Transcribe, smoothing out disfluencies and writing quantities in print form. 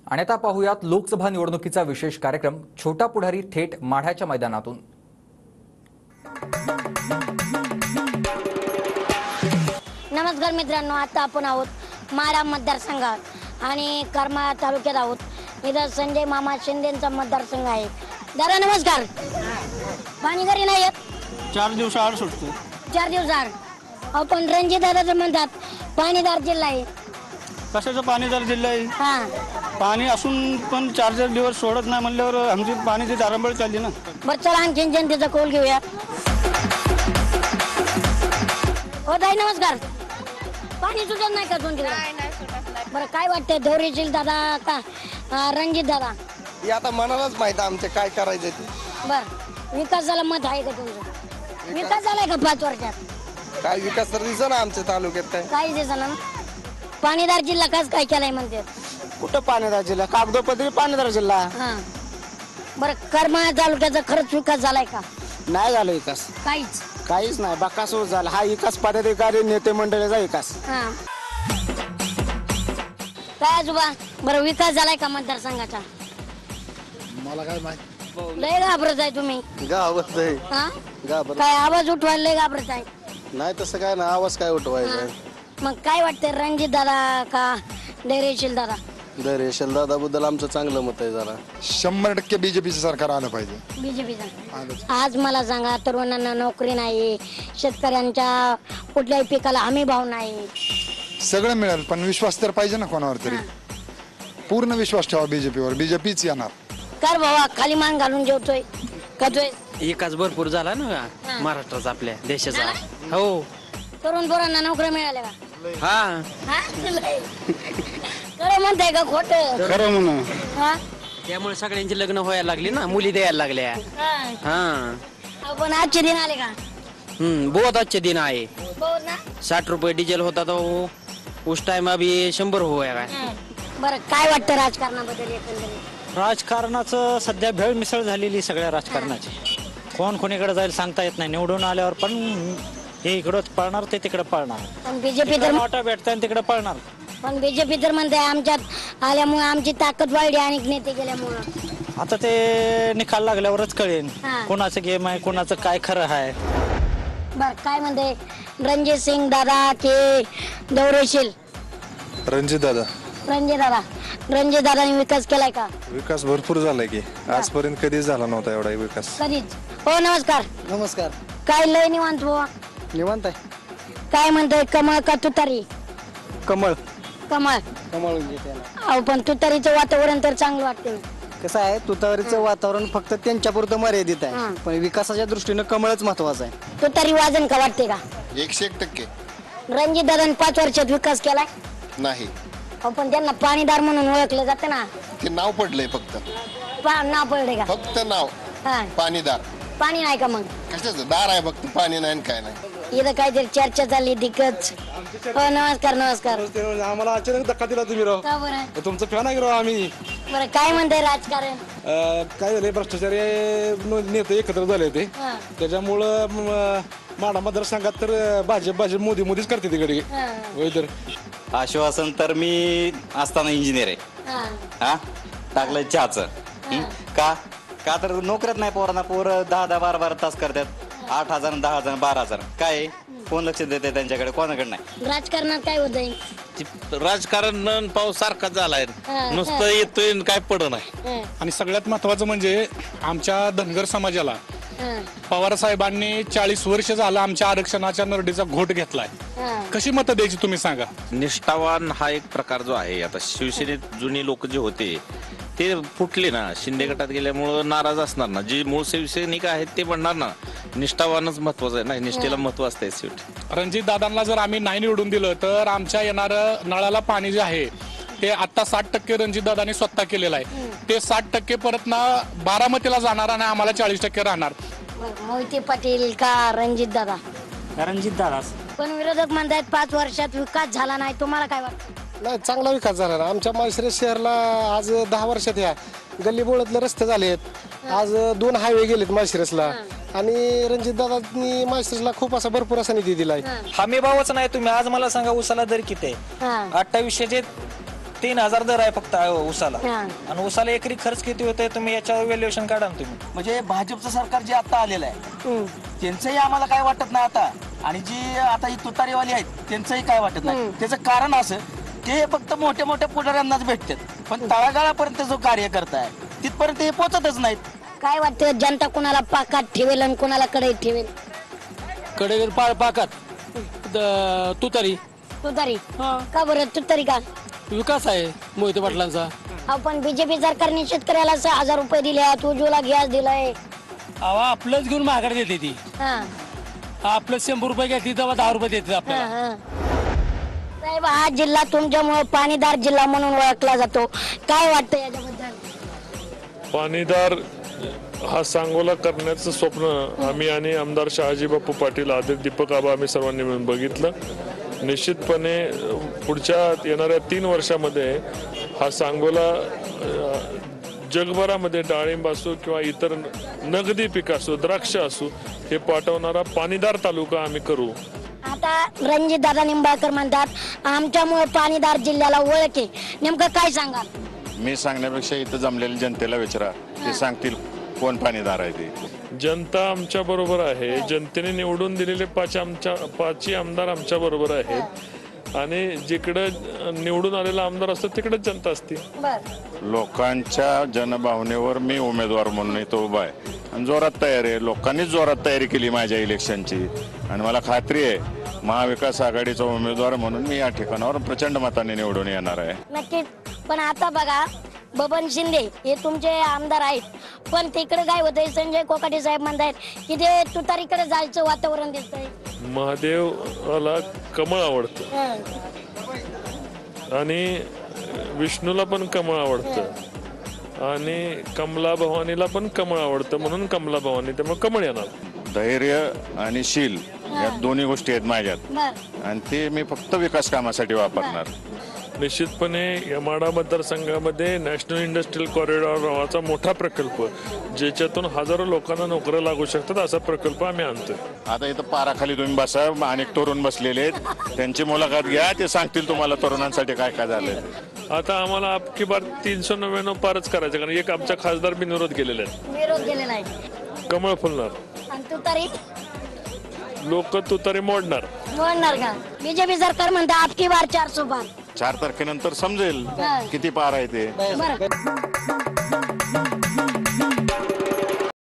आणि आता पाहूयात लोकसभा निवडणुकीचा विशेष कार्यक्रम छोटा पुढारी थेट माढ्याच्या मैदानातून। नमस्कार मित्रांनो, आता आपण आहोत माढा मतदारसंघात आणि करमाळा तालुक्यात आहोत। इथं संजय मामा शिंदेंचा मतदारसंघ आहे। दादा नमस्कार। पाणी घरी नाही येत? 4 दिवसाआड सुटतो। 4 दिवसाआड? आपण रणजित दादाचं म्हणतात पाणीदार जिल्हा आहे। कशाचं पाणीदार जिल्हा आहे? हां, पाणी असून पण 4 दिवस सोडत नाही म्हणल्यावर आमची पाण्याची दारंबळ चालली ना। बरं चला आणखी जनतेचा कौल घेऊया। हो ताई नमस्कार। पाणी सुटत नाही का तुमच्याकडे? नाही सुटत। बरं काय वाटतंय धैर्यशील दादा का रणजित दादा? हे आता मनालाच माहित आमचं काय करायचं ते। बरं विकासाला मत आहे का तुमचं? विकास झालाय का 5 वर्षात? काय विकास तर दिसत ना आमच्या तालुक्यात काय काही दिसना ना। पाणीदार जिल्हा कस काय केलाय म्हणते? कुठं पाणीदार जिल्हा? कागदोपत्री पाणीदार जिल्हा हां, बरं करमाळा तालुक्याचा खरंच विकास झालाय का? नाही झाला विकास, काहीच नाही। बकासूर झाला हा विकास पदाधिकारी नेते मंडळीचा विकास। हां, काय आजोबा बरं विकास झालाय का मतदारसंघाचा? मला काय माहित लय घाबरत आहे तुम्ही? गावात आहे हां, गाबर काय आवाज उठवायला लय घाबरत आहे? नाही तसं काय ना, आवाज काय उठवायचा? हां, मग काय वाटतंय रणजित दादा का धैर्यशील दादा? रेशन दादा बद्दल आमचं चांगलं मत आहे जरा। 100% बीजेपीचं सरकार आलं पाहिजे। बीजेपीचा? आज मला सांगा, तरुणांना नोकरी नाही, शेतकऱ्यांच्या कुठल्याही पिकाला हमी भाव नाही, सगळं मिळेल पण विश्वास तर पाहिजे ना कोणावर तरी। पूर्ण विश्वास ठेवा बीजेपीवर, बीजेपीच येणार। कर भावा खाली मान घालून जेवतोय खातोय? विकास भरपूर झाला ना महाराष्ट्राचा, आपल्या देशाचा। हो, तरुण पोरांना नोकऱ्या मिळाल्या का? हा हा? खरं म्हणताय का खोट? खरं म्हणून त्यामुळे सगळ्यांची लग्न व्हायला लागली ना, मुली द्यायला लागल्या। हा, पण आजचे दिन आले का? बहुत अच्छे दिन आए। बहुत ना। 60 रुपये डिझेल होता तो उस टाइम अभी 100 हुआ है। बरं काय वाटतं राजकारणाबद्दल एकंदरीत? राजकारणाचं सध्या भेळ मिसळ झालेली सगळ्या राजकारणाची। कोण कोणीकडे जाईल सांगता येत नाही। निवडून आल्यावर पण हे इकडं पळणार ते तिकडे पळणार, पण बीजेपी तर वाटा भेटताय तिकडे पळणार। पण बीजेपी तर म्हणते आमच्यात आल्यामुळे आमची ताकद वाढली आणि नेते गेल्यामुळं। आता ते निकाल लागल्यावरच कळेल हा. कोणाचं गेम आहे, कोणाचं काय खरं आहे। बर काय म्हणते रणजित सिंग दादा के धैर्यशील? रणजित दादा। रणजित दादाने विकास केलाय का? विकास भरपूर झालाय की आजपर्यंत कधीच झाला नव्हता एवढा विकास। कधीच? हो नमस्कार। नमस्कार। काय लय निवांत बुवा? निवांत आहे। काय म्हणते कमळ का तुतारी? कमळ कमळ? कमळ अहो पण तुतारीचं वातावरण तर चांगलं वाटते। कसं आहे, तुतारीचं वातावरण फक्त त्यांच्यापुरतं मर्यादित हां. आहे, पण विकासाच्या दृष्टीनं कमळच महत्वाचं आहे। तुतारी वाजन का वाटते का? 101% रणजित दादाने 5 वर्षात विकास केलाय? नाही, अहो पण त्यांना पाणीदार म्हणून ओळखलं जातं ना। ते नाव पडलंय फक्त, नाव पडले का? फक्त नाव हा, पाणीदार। पाणी नाही का? मग कशाचं दार आहे फक्त, पाणी नाही काय नाही। इथं काहीतरी चर्चा चालली दिक्कत। हो नमस्कार। आम्हाला अचानक धक्का दिला तुम्ही राव। का बरं? तुमचं फॅन आहे राव आम्ही। बरं काय म्हणते राजकारण? काय झालंय, भ्रष्टाचारी नेते एकत्र झाले होते, हा. त्याच्यामुळं माढा मतदारसंघात तर भाजप मोदीच करते तिकडे। हा. होय तर आश्वासन तर मी असताना इंजिनियर आहे। हा. हा, टाकलंय चहाचं। का का तर नोकऱ्यात नाही पोरांना। पोर 10-12 तास करतात, 8,000 10,000 12,000 काय कोण लक्ष देते त्यांच्याकडे? कोणाकडे नाही। राजकारणात काय होतंय? राजकारण पाऊस सारखा झालाय, हा. नुसतं येतोय काय पड नाही। आणि सगळ्यात महत्वाचं म्हणजे आमच्या धनगर समाजाला हा. पवार साहेबांनी 40 वर्ष झालं आमच्या आरक्षणाच्या नरडीचा घोट घेतलाय। हा. कशी मतं द्यायची तुम्ही सांगा? निष्ठावान हा एक प्रकार जो आहे, आता शिवसेनेत जुनी लोक जे होते ते फुटले ना, शिंदे गटात गेल्यामुळं नाराज असणार ना। जे मूळ शिवसैनिक आहेत ते म्हणणार ना निष्ठावानच महत्वाचं आहे ना, निष्ठेला महत्व असते शेवटी। रणजित दादांना जर आम्ही नाही निवडून दिलं तर आमच्या येणारं नळाला पाणी जे आहे ते आता 60% रणजित दादांनी स्वतः केलेलं आहे, ते 60% परत ना बारामतीला जाणार आणि आम्हाला 40% राहणार। मोहिते पाटील का रणजित दादा? रणजित दादा। पण विरोधक म्हणतात 5 वर्षात विकास झाला नाही, तुम्हाला काय वाटतं? नाही, चांगला विकास झाला ना आमच्या माळशिरस शहरला। आज 10 वर्षात या गल्ली बोळातले रस्ते झालेत, आज 2 हायवे गेलेत माळशिरसला, आणि रणजितदादांनी मास्टर्सला खूप असा भरपूर असा निधी दिलाय. हमी भावच नाही. तुम्ही आज मला सांगा उसाला दर किती आहे? 2800 3,000 दर आहे फक्त उसाला. आणि उसाला एकरी खर्च किती होतोय तुम्ही याच्यावर व्हॅल्युएशन काढा ना तुम्ही. म्हणजे भाजपचं सरकार जे आता आलेलं आहे त्यांचंही आम्हाला काय वाटत नाही आता, आणि जी आता ही तुतारीवाली आहेत त्यांचंही काय वाटत नाही. त्याचं कारण असं ते फक्त मोठ्या मोठ्या पुढाऱ्यांनाच भेटतात, पण तळागाळापर्यंत जो कार्यकर्ता आहे तिथपर्यंत हे पोचतच नाहीत. काय वाटतं जनता कुणाला पाकात ठेवेल आणि कुणाला कढईत ठेवेल? कडेवर पाकात तुतारी. तुतारी का बरं? तुतारी का? विकास आहे मोहिते पाटलांचा. आपण बीजेपी सरकारने शेतकऱ्याला 6,000 रुपये दिले, उज्ज्वला गॅस दिलाय. आपलंच घेऊन महागाई देते ती. आपलं 100 रुपये घेतली तेव्हा 10 रुपये देते आपल्याला. साहेब, हा जिल्हा तुमच्यामुळे पाणीदार जिल्हा म्हणून ओळखला जातो. काय वाटतं याच्याबद्दल? पाणीदार हा सांगोला करण्याचं स्वप्न आम्ही आणि आमदार शहाजी बापू पाटील, आदित्य दीपक आबा आम्ही सर्वांनी मिळून बघितलं. निश्चितपणे पुढच्या येणाऱ्या 3 वर्षामध्ये हा सांगोला जगभरामध्ये डाळिंब असो किंवा इतर नगदी पीक असो, द्राक्ष असो, हे पाठवणारा पाणीदार तालुका आम्ही करू. आता रणजित दादा निंबाळकर म्हणतात आमच्यामुळे पाणीदार जिल्ह्याला ओळख आहे. नेमकं काय सांगाल? मी सांगण्यापेक्षा इथं जमलेल्या जनतेला विचारा, ते सांगतील कोण पाणीदार आहे ते. जनता आमच्या बरोबर आहे. जनतेने निवडून दिलेले 5 आमदार आमच्या बरोबर आहेत, आणि जिकडं निवडून आलेला आमदार असतो तिकडेच जनता असते. लोकांच्या जनभावनेवर मी उमेदवार म्हणून इथं उभा आहे आणि जोरात तयारी आहे. लोकांनीच जोरात तयारी केली माझ्या इलेक्शनची, आणि मला खात्री आहे महाविकास आघाडीचा उमेदवार म्हणून मी या ठिकाणावर प्रचंड मताने निवडून येणार आहे. नक्कीच. पण आता बघा, बबन शिंदे हे तुमचे आमदार आहेत, पण तिकडे काय होतंय, संजय कोकाटे साहेब म्हणतायत की ते तुतारीकडे जायचं वातावरण दिसतंय. महादेवाला कमळ आवडतं आणि विष्णूला पण कमळ आवडतं आणि कमला भवानीला पण कमळ आवडतं, म्हणून कमला भवानी, त्यामुळे कमळ येणार. धैर्य आणि शील या दोन्ही गोष्टी आहेत माझ्यात, आणि ते मी फक्त विकास कामासाठी वापरणार. निश्चितपणे या माढा मतदारसंघामध्ये नॅशनल इंडस्ट्रियल कॉरिडॉर नावाचा मोठा प्रकल्प, ज्याच्यातून हजारो लोकांना नोकऱ्या लागू शकतात, असा प्रकल्प आम्ही आणतोय. आता इथं पाराखाली तुम्ही बसा, अनेक तरुण बसलेले आहेत, त्यांची मुलाखत घ्या, ते सांगतील तुम्हाला तरुणांसाठी काय काय झालंय. आता आम्हाला अबकी बार 399 पारच करायचं, कारण एक आमच्या खासदार बी विरोध केलेले आहेत. विरोध केलेला आहे. कमळ फुलणार, आणि तुतारी लोक तुतारी मोडणार. म्हणणार का? बीजेपी सरकार म्हणते आपकी बार 400 पार. 4 तारखेनंतर समजेल किती पार आहे ते. बरं.